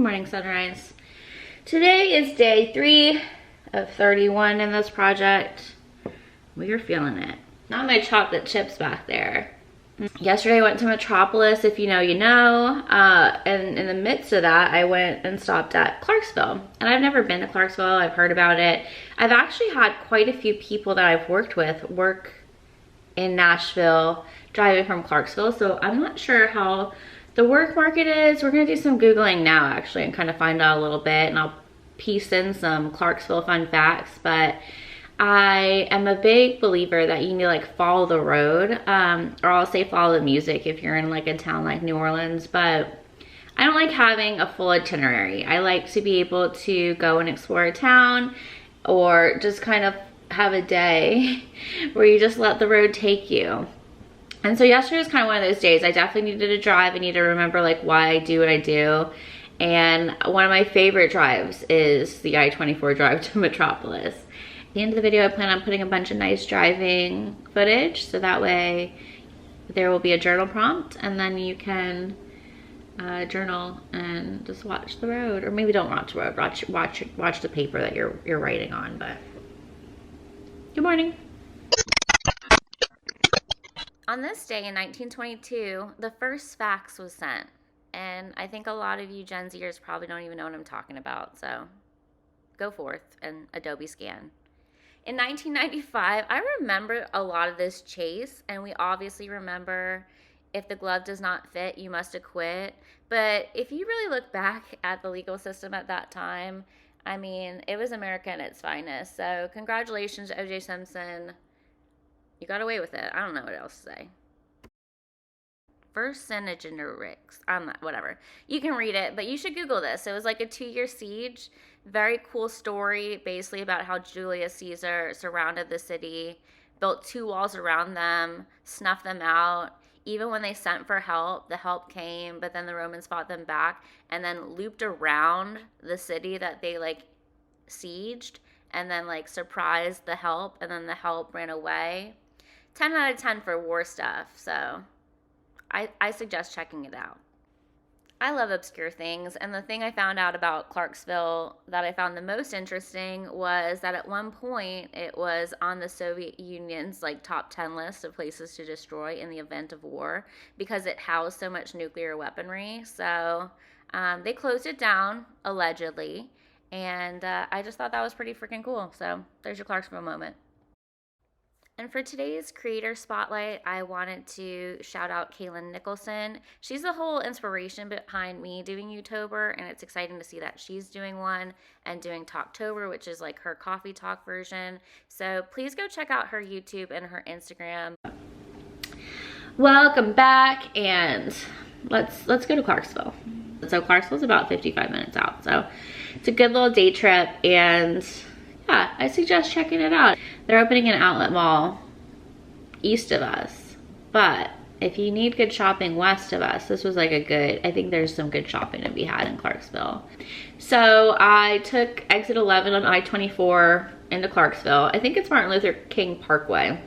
morning, sunrise. Today is day 3 of 31 in this project. We are feeling it. Not my chocolate chips back there. Yesterday I went to Metropolis, if you know, you know. And in the midst of that, I went and stopped at Clarksville. And I've never been to Clarksville, I've heard about it. I've actually had quite a few people that I've worked with work in Nashville, driving from Clarksville. So I'm not sure how the work market is. We're gonna do some Googling now actually and kind of find out a little bit, and I'll piece in some Clarksville fun facts. But I am a big believer that you need to like follow the road, or I'll say follow the music if you're in like a town like New Orleans. But I don't like having a full itinerary. I like to be able to go and explore a town, or just kind of have a day where you just let the road take you. And so yesterday was kind of one of those days. I definitely needed to drive. I need to remember like why I do what I do. And one of my favorite drives is the I-24 drive to Metropolis. At the end of the video, I plan on putting a bunch of nice driving footage, so that way there will be a journal prompt, and then you can journal and just watch the road. Or maybe don't watch the road, watch the paper that you're writing on. But good morning. On this day in 1922, the first fax was sent. And I think a lot of you Gen Zers probably don't even know what I'm talking about. So go forth and Adobe scan. In 1995, I remember a lot of this chase. And we obviously remember, if the glove does not fit, you must acquit. But if you really look back at the legal system at that time, I mean, it was America at its finest. So congratulations to O.J. Simpson. You got away with it. I don't know what else to say. First Vercingetorix. I'm not, whatever. You can read it, but you should Google this. It was like a 2-year siege. Very cool story, basically about how Julius Caesar surrounded the city, built 2 walls around them, snuffed them out. Even when they sent for help, the help came, but then the Romans fought them back and then looped around the city that they like sieged, and then like surprised the help, and then the help ran away. 10 out of 10 for war stuff, so I suggest checking it out. I love obscure things, and the thing I found out about Clarksville that I found the most interesting was that at one point it was on the Soviet Union's like top 10 list of places to destroy in the event of war because it housed so much nuclear weaponry. So they closed it down, allegedly, and I just thought that was pretty freaking cool. So there's your Clarksville moment. And for today's creator spotlight, I wanted to shout out Kaylin Nicholson. She's the whole inspiration behind me doing YouTuber, and it's exciting to see that she's doing one and doing Talktober, which is like her coffee talk version. So please go check out her YouTube and her Instagram. Welcome back, and let's go to Clarksville. So Clarksville's about 55 minutes out, so it's a good little day trip, and yeah, I suggest checking it out. They're opening an outlet mall east of us, but if you need good shopping west of us, this was like a good, I think there's some good shopping to be had in Clarksville. So I took exit 11 on I-24 into Clarksville. I think it's Martin Luther King Parkway.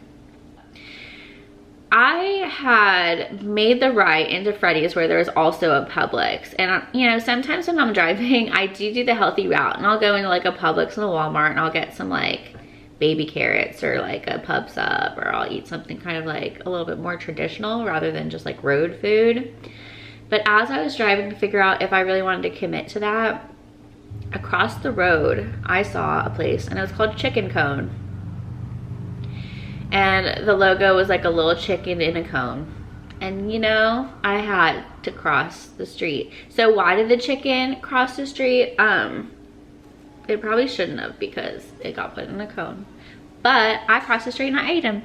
I had made the right into Freddy's, where there was also a Publix. And, you know, sometimes when I'm driving, I do the healthy route. And I'll go into like a Publix and a Walmart, and I'll get some like baby carrots or like a Pub Sub, or I'll eat something kind of like a little bit more traditional rather than just like road food. But as I was driving to figure out if I really wanted to commit to that, across the road, I saw a place, and it was called Chicken Cone. And the logo was like a little chicken in a cone. And you know, I had to cross the street. So why did the chicken cross the street? It probably shouldn't have, because it got put in a cone. But I crossed the street and I ate him.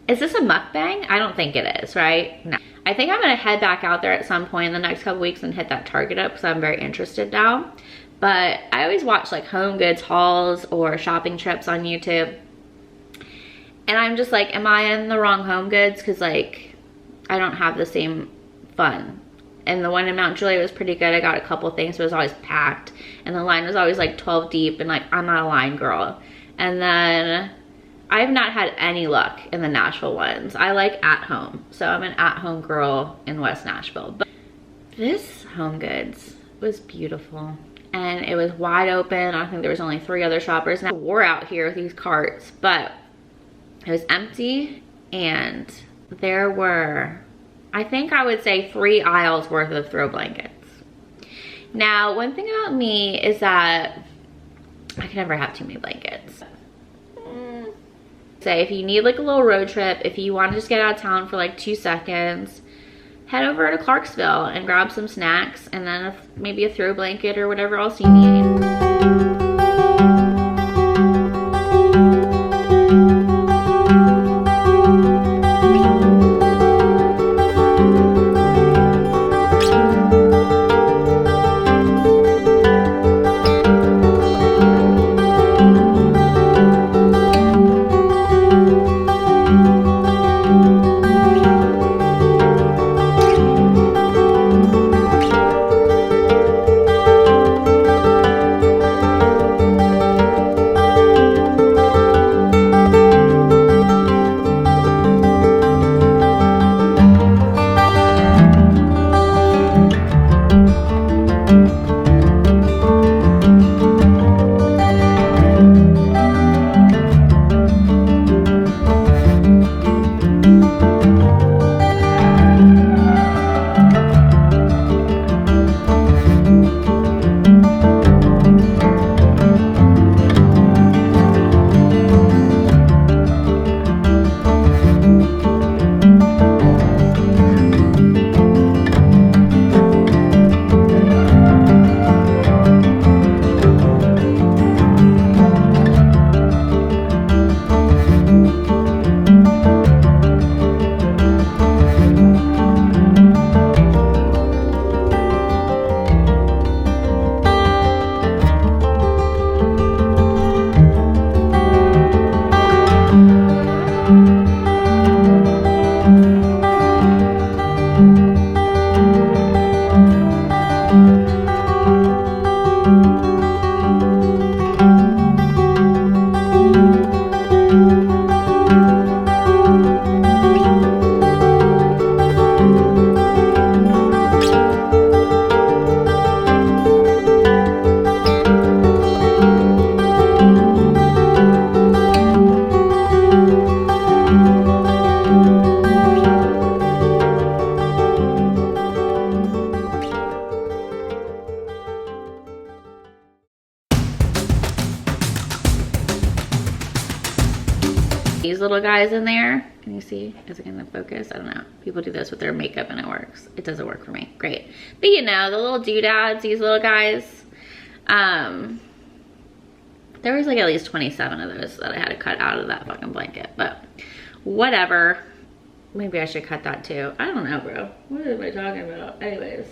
Is this a mukbang? I don't think it is, right? No. I think I'm gonna head back out there at some point in the next couple weeks and hit that Target up, because I'm very interested now. But I always watch like home goods hauls or shopping trips on YouTube. And I'm just like, am I in the wrong home goods? Because like, I don't have the same fun. And the one in Mount Juliet was pretty good. I got a couple things, but it was always packed. And the line was always like 12 deep, and like, I'm not a line girl. And then I've not had any luck in the Nashville ones. I like at home. So I'm an at home girl in West Nashville. But this Home Goods was beautiful. And it was wide open. I think there was only 3 other shoppers. Now we're out here with these carts, but it was empty, and there were, I think I would say 3 aisles worth of throw blankets. Now, one thing about me is that I can never have too many blankets. Say if you need like a little road trip, if you want to just get out of town for like 2 seconds, head over to Clarksville and grab some snacks, and then maybe a throw blanket or whatever else you need. These little guys in there, can you see? Is it gonna focus? I don't know. People do this with their makeup and it works. It doesn't work for me. Great. But you know, the little doodads, these little guys. There was like at least 27 of those that I had to cut out of that fucking blanket, but whatever. Maybe I should cut that too. I don't know, bro. What am I talking about? Anyways.